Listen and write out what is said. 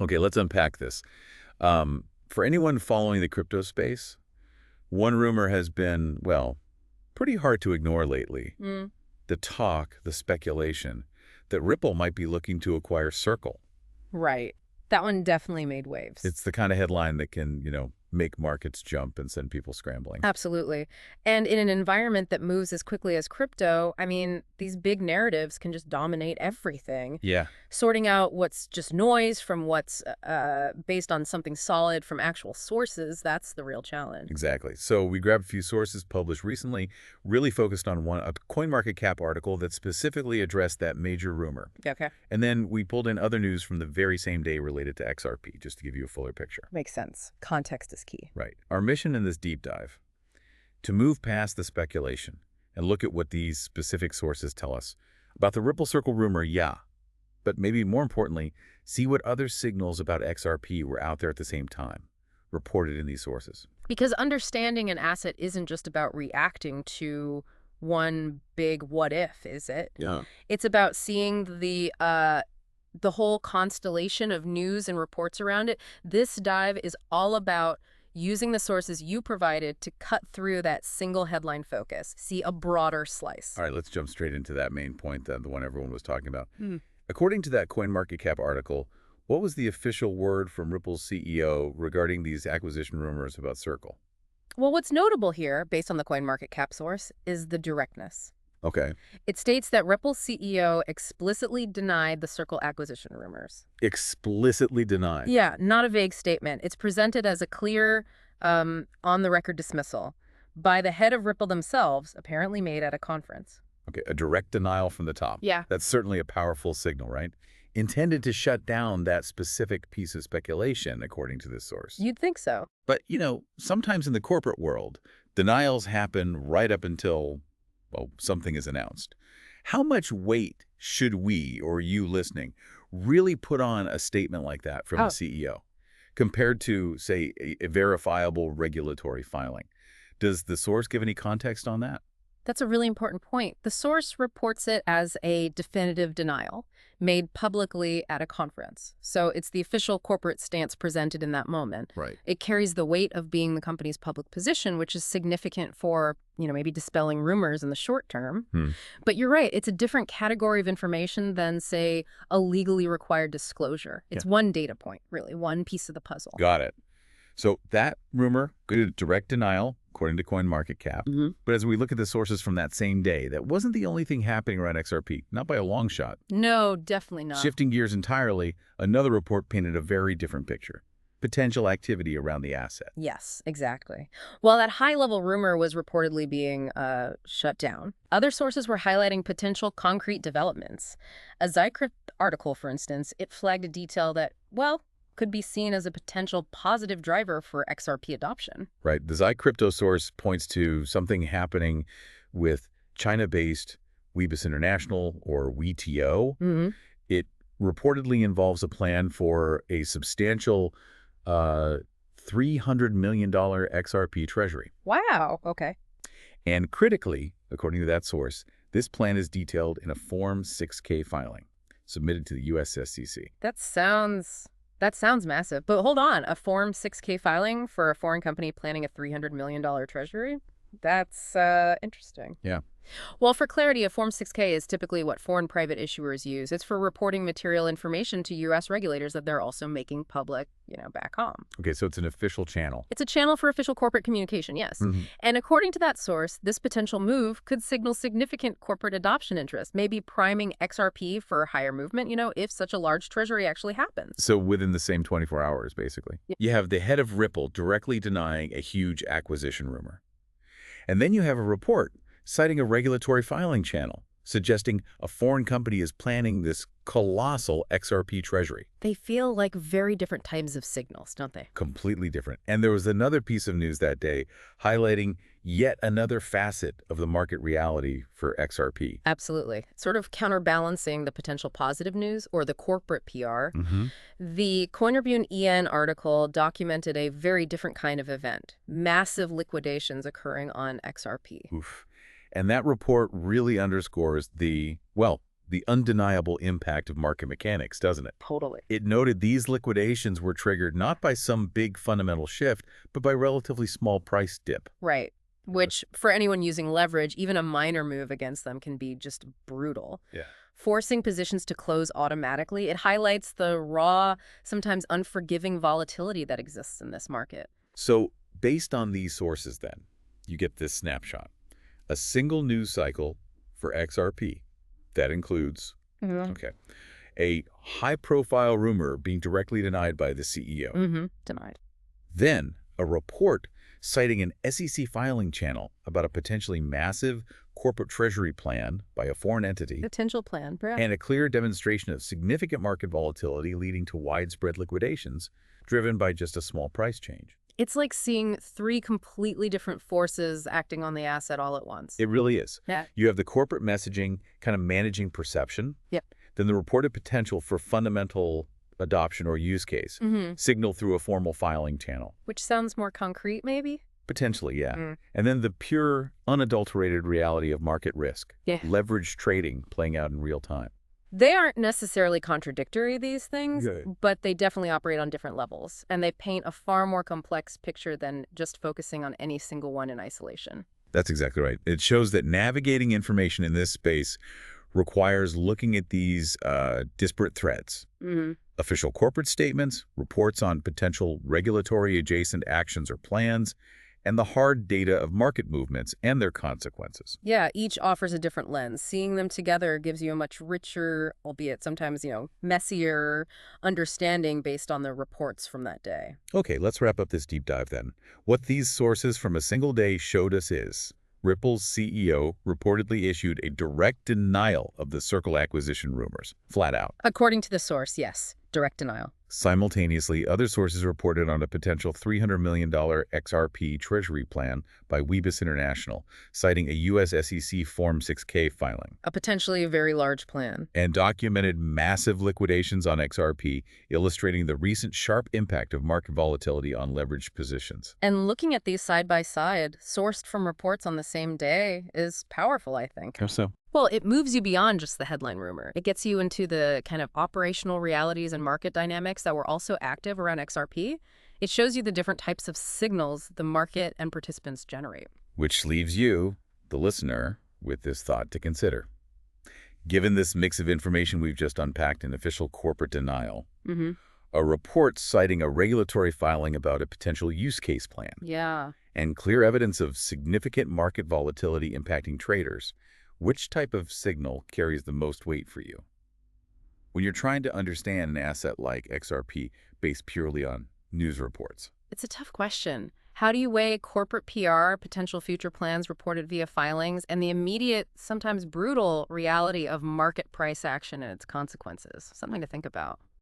Okay, let's unpack this. For anyone following the crypto space, one rumor has been, well, pretty hard to ignore lately. Mm, The talk, the speculation, that Ripple might be looking to acquire Circle. right. That one definitely made waves. It's the kind of headline that can, make markets jump and send people scrambling. Absolutely. And in an environment that moves as quickly as crypto, these big narratives can just dominate everything. Yeah. Sorting out what's just noise from what's based on something solid from actual sources, that's the real challenge. Exactly. So we grabbed a few sources published recently, really focused on a CoinMarketCap article that specifically addressed that major rumor. Okay. And then we pulled in other news from the very same day related to XRP, just to give you a fuller picture. Makes sense. Context is key. Right. Our mission in this deep dive, to move past the speculation and look at what these specific sources tell us about the Ripple Circle rumor, yeah. But maybe more importantly, see what other signals about XRP were out there at the same time, reported in these sources. Because understanding an asset isn't just about reacting to one big what if, is it? Yeah. It's about seeing the whole constellation of news and reports around it. This dive is all about using the sources you provided to cut through that single headline focus, see a broader slice. All right, let's jump straight into that main point, then, the one everyone was talking about. Hmm. According to that CoinMarketCap article, what was the official word from Ripple's CEO regarding these acquisition rumors about Circle? Well, what's notable here, based on the CoinMarketCap source, is the directness. Okay. It states that Ripple's CEO explicitly denied the Circle acquisition rumors. Explicitly denied. Yeah, not a vague statement. It's presented as a clear, on-the-record dismissal by the head of Ripple themselves, apparently made at a conference. Okay, a direct denial from the top. Yeah. That's certainly a powerful signal, right? Intended to shut down that specific piece of speculation, according to this source. You'd think so. But, sometimes in the corporate world, denials happen right up until, well, something is announced. How much weight should we, or you listening, really put on a statement like that from the CEO compared to, say, a verifiable regulatory filing? Does the source give any context on that? That's a really important point. The source reports it as a definitive denial made publicly at a conference. So it's the official corporate stance presented in that moment. Right. It carries the weight of being the company's public position, which is significant for, maybe dispelling rumors in the short term. But you're right. It's a different category of information than, say, a legally required disclosure. It's one data point, really, one piece of the puzzle. Got it. So that rumor, good direct denial, according to CoinMarketCap. But as we look at the sources from that same day, that wasn't the only thing happening around XRP, not by a long shot. No, definitely not. Shifting gears entirely, another report painted a very different picture. Potential activity around the asset. Yes, exactly. While that high-level rumor was reportedly being shut down, other sources were highlighting potential concrete developments. A Zycrypt article, for instance, it flagged a detail that, well, could be seen as a potential positive driver for XRP adoption. Right. The Zycrypto source points to something happening with China-based Weebus International, or WeTO. It reportedly involves a plan for a substantial $300 million XRP treasury. Wow. Okay. And critically, according to that source, this plan is detailed in a Form 6K filing submitted to the U.S. SEC. That sounds massive. But hold on, a Form 6K filing for a foreign company planning a $300 million treasury? That's interesting. Yeah. Well, for clarity, a Form 6K is typically what foreign private issuers use. It's for reporting material information to U.S. regulators that they're also making public, back home. Okay, so it's an official channel. It's a channel for official corporate communication, yes. And according to that source, this potential move could signal significant corporate adoption interest, maybe priming XRP for higher movement, if such a large treasury actually happens. So within the same 24 hours, basically. Yeah. You have the head of Ripple directly denying a huge acquisition rumor. And then you have a report citing a regulatory filing channel, suggesting a foreign company is planning this colossal XRP treasury. They feel like very different types of signals, don't they? Completely different. And there was another piece of news that day highlighting yet another facet of the market reality for XRP. Absolutely. Sort of counterbalancing the potential positive news or the corporate PR. The Coin EN article documented a very different kind of event, massive liquidations occurring on XRP. Oof. And that report really underscores the the undeniable impact of market mechanics, doesn't it? Totally. It noted these liquidations were triggered not by some big fundamental shift, but by relatively small price dip. Right. Which, for anyone using leverage, even a minor move against them can be just brutal. Yeah. Forcing positions to close automatically, it highlights the raw, sometimes unforgiving volatility that exists in this market. So based on these sources then, you get this snapshot. A single news cycle for XRP. That includes, okay, a high-profile rumor being directly denied by the CEO. Denied. Then a report citing an SEC filing channel about a potentially massive corporate treasury plan by a foreign entity, Potential plan, perhaps. and a clear demonstration of significant market volatility leading to widespread liquidations driven by just a small price change. It's like seeing three completely different forces acting on the asset all at once. It really is. Yeah. You have the corporate messaging kind of managing perception. Yep. Then the reported potential for fundamental adoption or use case, signal through a formal filing channel. Which sounds more concrete, maybe? Potentially, yeah. And then the pure, unadulterated reality of market risk. Yeah. Leveraged trading playing out in real time. They aren't necessarily contradictory, these things, Good. but they definitely operate on different levels, and they paint a far more complex picture than just focusing on any single one in isolation. That's exactly right. It shows that navigating information in this space requires looking at these disparate threads. Official corporate statements, reports on potential regulatory adjacent actions or plans, and the hard data of market movements and their consequences. Yeah, each offers a different lens. Seeing them together gives you a much richer, albeit sometimes, messier understanding based on the reports from that day. Okay, let's wrap up this deep dive then. What these sources from a single day showed us is Ripple's CEO reportedly issued a direct denial of the Circle acquisition rumors, flat out. According to the source, yes, direct denial. Simultaneously, other sources reported on a potential $300 million XRP treasury plan by Weebus International, citing a U.S. SEC Form 6K filing. A potentially very large plan. And documented massive liquidations on XRP, illustrating the recent sharp impact of market volatility on leveraged positions. And looking at these side by side, sourced from reports on the same day, is powerful, I think. How so? Well, it moves you beyond just the headline rumor. It gets you into the kind of operational realities and market dynamics that were also active around XRP. It shows you the different types of signals the market and participants generate. Which leaves you, the listener, with this thought to consider. Given this mix of information we've just unpacked in official corporate denial, a report citing a regulatory filing about a potential use case plan, and clear evidence of significant market volatility impacting traders, which type of signal carries the most weight for you? When you're trying to understand an asset like XRP based purely on news reports. It's a tough question. How do you weigh corporate PR, potential future plans reported via filings, and the immediate, sometimes brutal reality of market price action and its consequences? Something to think about.